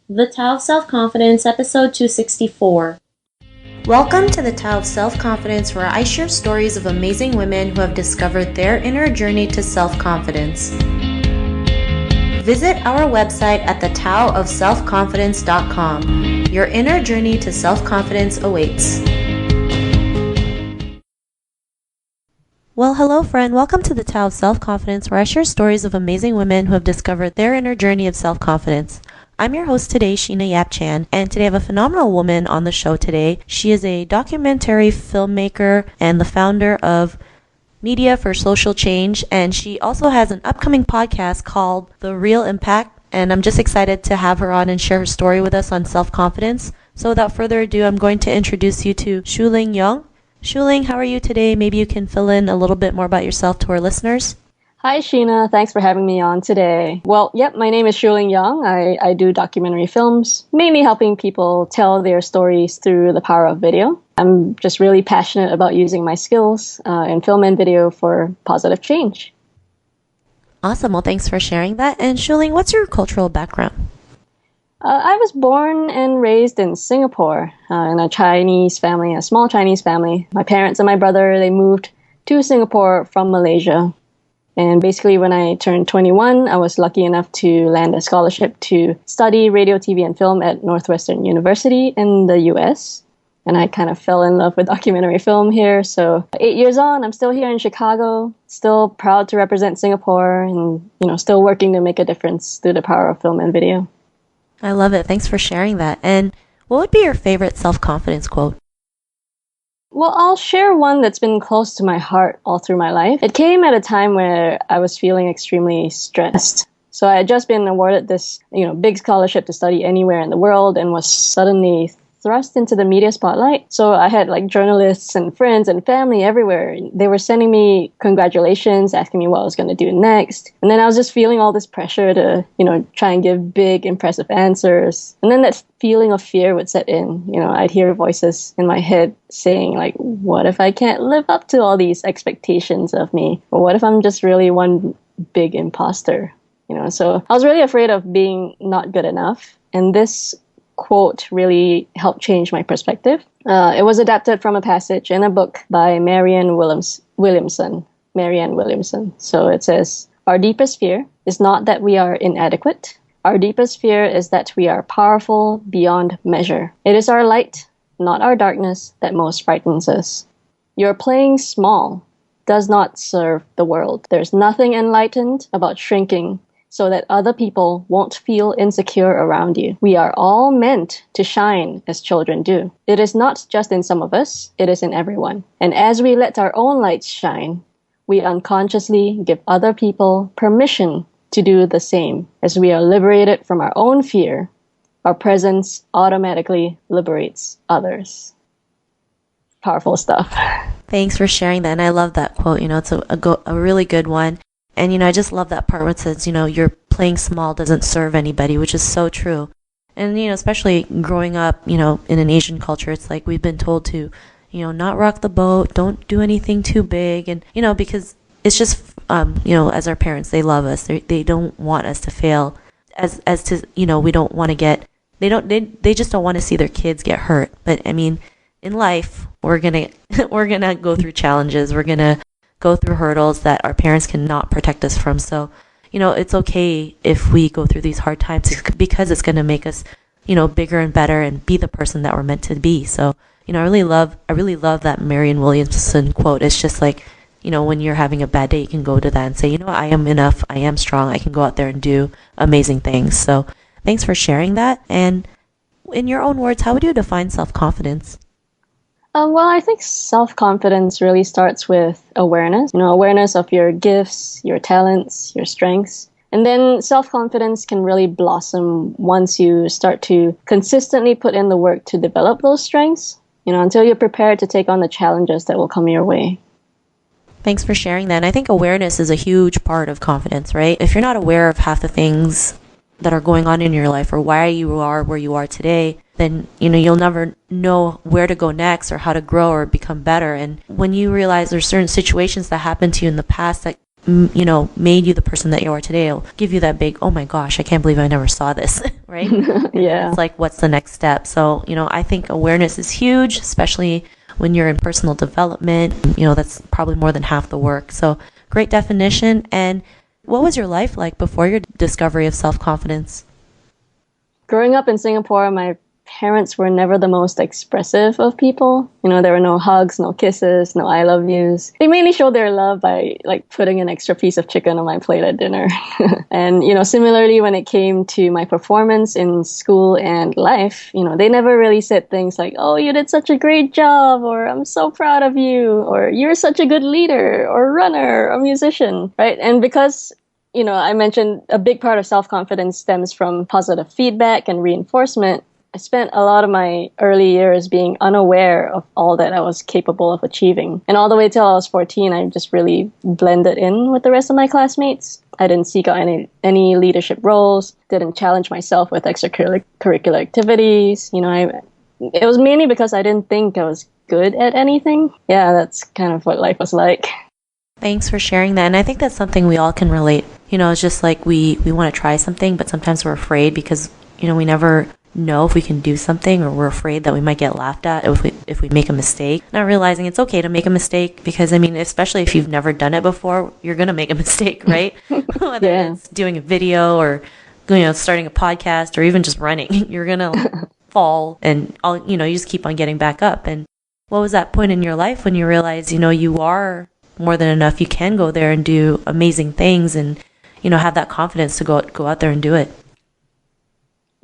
The Tao of Self-Confidence, episode 264. Welcome to the Tao of Self-Confidence, where I share stories of amazing women who have discovered their inner journey to self-confidence. Visit our website at thetaoofselfconfidence.com. Your inner journey to self-confidence awaits. Well, hello friend. Welcome to the Tao of Self-Confidence, where I share stories of amazing women who have discovered their inner journey of self-confidence. I'm your host today, Sheena Yap Chan, and today I have a phenomenal woman on the show today. She is a documentary filmmaker and the founder of Media for Social Change, and she also has an upcoming podcast called The Real Impact, and I'm just excited to have her on and share her story with us on self-confidence. So without further ado, I'm going to introduce you to Shuling Yong. Shuling, how are you today? Maybe you can fill in a little bit more about yourself to our listeners. Hi, Sheena. Thanks for having me on today. Well, my name is Shuling Yong. I do documentary films, mainly helping people tell their stories through the power of video. I'm just really passionate about using my skills in film and video for positive change. Awesome. Well, thanks for sharing that. And Shuling, what's your cultural background? I was born and raised in Singapore in a Chinese family, a small Chinese family. My parents and my brother, they moved to Singapore from Malaysia. And basically, when I turned 21, I was lucky enough to land a scholarship to study radio, TV, and film at Northwestern University in the US. And I kind of fell in love with documentary film here. So 8 years on, I'm still here in Chicago, still proud to represent Singapore and, still working to make a difference through the power of film and video. I love it. Thanks for sharing that. And what would be your favorite self-confidence quote? Well, I'll share one that's been close to my heart all through my life. It came at a time where I was feeling extremely stressed. So I had just been awarded this, big scholarship to study anywhere in the world and was suddenly thrust into the media spotlight. So I had journalists and friends and family everywhere. They were sending me congratulations, asking me what I was going to do next. And then I was just feeling all this pressure to, try and give big, impressive answers. And then that feeling of fear would set in. I'd hear voices in my head saying what if I can't live up to all these expectations of me? Or what if I'm just really one big imposter? So I was really afraid of being not good enough. And this quote really helped change my perspective. It was adapted from a passage in a book by Marianne Williamson. So it says, "Our deepest fear is not that we are inadequate. Our deepest fear is that we are powerful beyond measure. It is our light, not our darkness, that most frightens us. Your playing small does not serve the world. There's nothing enlightened about shrinking so that other people won't feel insecure around you. We are all meant to shine as children do. It is not just in some of us, it is in everyone. And as we let our own lights shine, we unconsciously give other people permission to do the same. As we are liberated from our own fear, our presence automatically liberates others." Powerful stuff. Thanks for sharing that. And I love that quote. It's a really good one. And, I just love that part where it says, your playing small doesn't serve anybody, which is so true. And, especially growing up, in an Asian culture, it's like we've been told to, not rock the boat, don't do anything too big. And, because it's just, as our parents, they love us. They don't want us to fail as to, we don't want to get, they just don't want to see their kids get hurt. But I mean, in life, we're going to go through challenges. We're going to go through hurdles that our parents cannot protect us from. So, it's okay if we go through these hard times because it's going to make us, bigger and better and be the person that we're meant to be. So, I really love that Marianne Williamson quote. It's just when you're having a bad day, you can go to that and say, I am enough. I am strong. I can go out there and do amazing things. So thanks for sharing that. And in your own words, how would you define self-confidence? Well, I think self-confidence really starts with awareness. Awareness of your gifts, your talents, your strengths. And then self-confidence can really blossom once you start to consistently put in the work to develop those strengths, until you're prepared to take on the challenges that will come your way. Thanks for sharing that. And I think awareness is a huge part of confidence, right? If you're not aware of half the things that are going on in your life or why you are where you are today, then you'll never know where to go next or how to grow or become better. And when you realize there's certain situations that happened to you in the past that made you the person that you are today. It'll give you that big, oh my gosh, I can't believe I never saw this, right? Yeah. It's like, what's the next step? So, I think awareness is huge, especially when you're in personal development. That's probably more than half the work. So great definition. And what was your life like before your discovery of self-confidence? Growing up in Singapore, my parents were never the most expressive of people. There were no hugs, no kisses, no I love yous. They mainly showed their love by like putting an extra piece of chicken on my plate at dinner. And, similarly, when it came to my performance in school and life, they never really said things like, oh, you did such a great job, or I'm so proud of you, or you're such a good leader or runner or musician, right? And because I mentioned a big part of self-confidence stems from positive feedback and reinforcement. I spent a lot of my early years being unaware of all that I was capable of achieving. And all the way till I was 14, I just really blended in with the rest of my classmates. I didn't seek out any leadership roles, didn't challenge myself with extracurricular activities. It was mainly because I didn't think I was good at anything. Yeah, that's kind of what life was like. Thanks for sharing that. And I think that's something we all can relate. It's just like we want to try something, but sometimes we're afraid because, we never know if we can do something, or we're afraid that we might get laughed at if we make a mistake. Not realizing it's okay to make a mistake because, especially if you've never done it before, you're going to make a mistake, right? Whether it's doing a video or, starting a podcast or even just running, you're going to fall and, you just keep on getting back up. And what was that point in your life when you realized, you are more than enough, you can go there and do amazing things and, have that confidence to go out there and do it?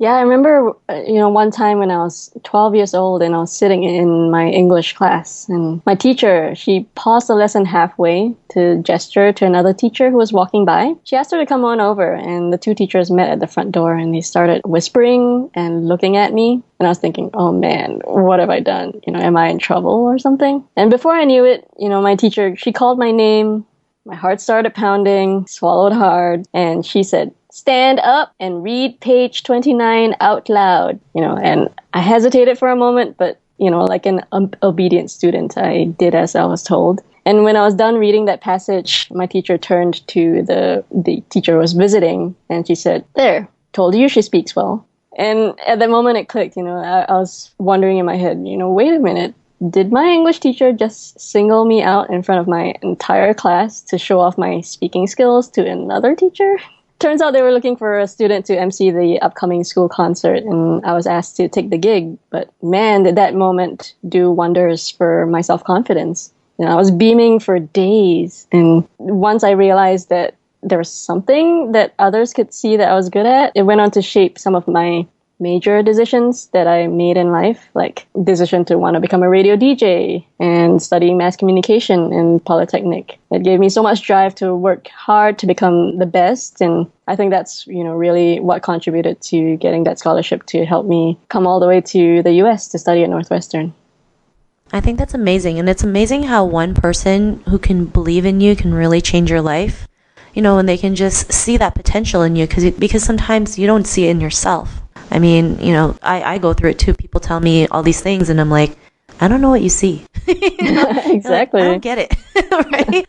Yeah, I remember, one time when I was 12 years old and I was sitting in my English class, and my teacher, she paused the lesson halfway to gesture to another teacher who was walking by. She asked her to come on over, and the two teachers met at the front door, and they started whispering and looking at me. And I was thinking, oh man, what have I done? Am I in trouble or something? And before I knew it, my teacher, she called my name. My heart started pounding, swallowed hard, and she said, stand up and read page 29 out loud. And I hesitated for a moment, but, like an obedient student, I did as I was told. And when I was done reading that passage, my teacher turned to the teacher who was visiting, and she said, there, told you she speaks well. And at that moment it clicked, I was wondering in my head, wait a minute. Did my English teacher just single me out in front of my entire class to show off my speaking skills to another teacher? Turns out they were looking for a student to MC the upcoming school concert, and I was asked to take the gig. But man, did that moment do wonders for my self-confidence. I was beaming for days. And once I realized that there was something that others could see that I was good at, it went on to shape some of my major decisions that I made in life, like decision to want to become a radio DJ and studying mass communication in Polytechnic. It gave me so much drive to work hard to become the best, and I think that's really what contributed to getting that scholarship to help me come all the way to the US to study at Northwestern. I think that's amazing, and it's amazing how one person who can believe in you can really change your life. And they can just see that potential in you because sometimes you don't see it in yourself. I go through it too. People tell me all these things and I'm like, I don't know what you see. Exactly. Like, I don't get it. Right?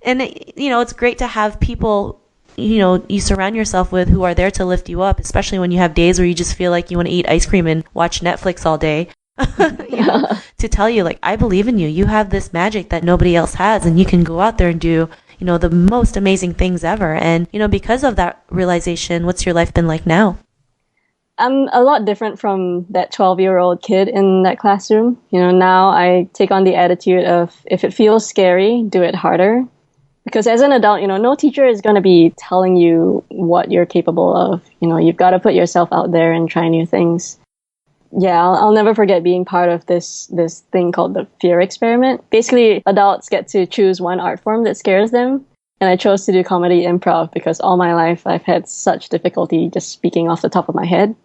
And it's great to have people, you surround yourself with who are there to lift you up, especially when you have days where you just feel like you want to eat ice cream and watch Netflix all day. To tell you, like, I believe in you. You have this magic that nobody else has, and you can go out there and do, the most amazing things ever. And, because of that realization, what's your life been like now? I'm a lot different from that 12-year-old kid in that classroom. Now I take on the attitude of, if it feels scary, do it harder. Because as an adult, no teacher is going to be telling you what you're capable of. You've got to put yourself out there and try new things. Yeah, I'll never forget being part of this thing called the fear experiment. Basically, adults get to choose one art form that scares them. And I chose to do comedy improv because all my life I've had such difficulty just speaking off the top of my head.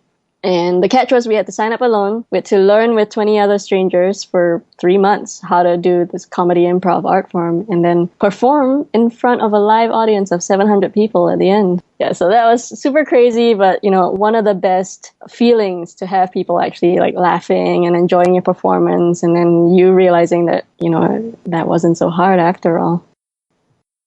And the catch was we had to sign up alone. We had to learn with 20 other strangers for 3 months how to do this comedy improv art form and then perform in front of a live audience of 700 people at the end. Yeah, so that was super crazy, but one of the best feelings to have people actually like laughing and enjoying your performance, and then you realizing that, that wasn't so hard after all.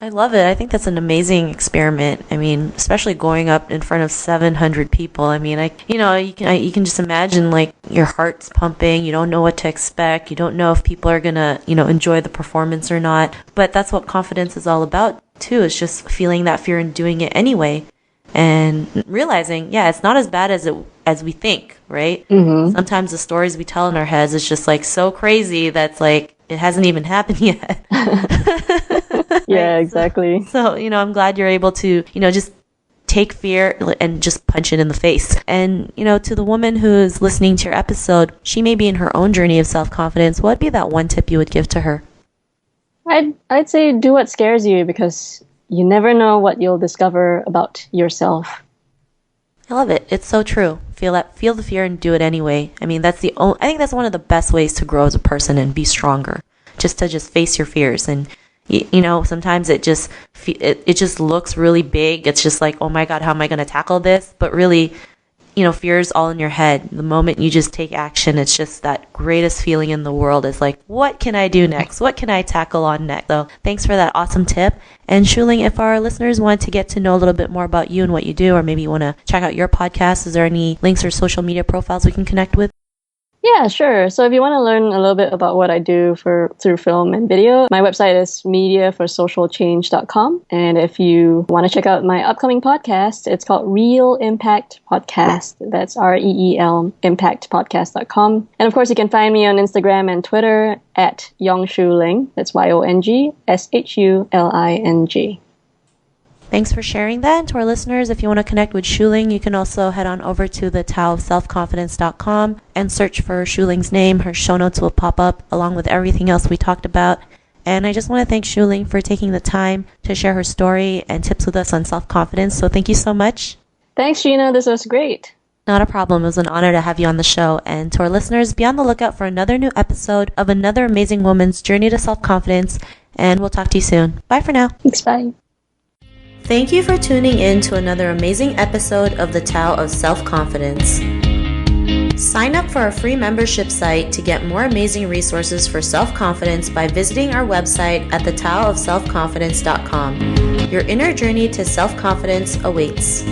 I love it. I think that's an amazing experiment. I mean, especially going up in front of 700 people. I mean, you can just imagine like your heart's pumping. You don't know what to expect. You don't know if people are gonna, enjoy the performance or not. But that's what confidence is all about too. It's just feeling that fear and doing it anyway, and realizing, yeah, it's not as bad as we think, right? Mm-hmm. Sometimes the stories we tell in our heads is just like so crazy that's like it hasn't even happened yet. Yeah, Right? exactly. So, I'm glad you're able to, just take fear and just punch it in the face. And, to the woman who is listening to your episode, she may be in her own journey of self-confidence. What would be that one tip you would give to her? I'd say do what scares you, because you never know what you'll discover about yourself. I love it. It's so true. Feel the fear and do it anyway. I mean, I think that's one of the best ways to grow as a person and be stronger. Just to face your fears. And sometimes it just looks really big. It's just like, oh my God, how am I going to tackle this? But really, fear is all in your head. The moment you just take action, it's just that greatest feeling in the world is like, what can I do next? What can I tackle on next? So thanks for that awesome tip. And Shuling, if our listeners want to get to know a little bit more about you and what you do, or maybe you want to check out your podcast, is there any links or social media profiles we can connect with? Yeah, sure. So if you want to learn a little bit about what I do through film and video, my website is mediaforsocialchange.com. And if you want to check out my upcoming podcast, it's called Real Impact Podcast. That's REEL impactpodcast.com. And of course, you can find me on Instagram and Twitter at Yong Shuling. That's YONG SHULING. Thanks for sharing that. And to our listeners, if you want to connect with Shuling, you can also head on over to the taoofselfconfidence.com and search for Shuling's name. Her show notes will pop up along with everything else we talked about. And I just want to thank Shuling for taking the time to share her story and tips with us on self-confidence. So thank you so much. Thanks, Gina. This was great. Not a problem. It was an honor to have you on the show. And to our listeners, be on the lookout for another new episode of another amazing woman's journey to self-confidence. And we'll talk to you soon. Bye for now. Thanks, bye. Thank you for tuning in to another amazing episode of the Tao of Self-Confidence. Sign up for our free membership site to get more amazing resources for self-confidence by visiting our website at thetaoofselfconfidence.com. Your inner journey to self-confidence awaits.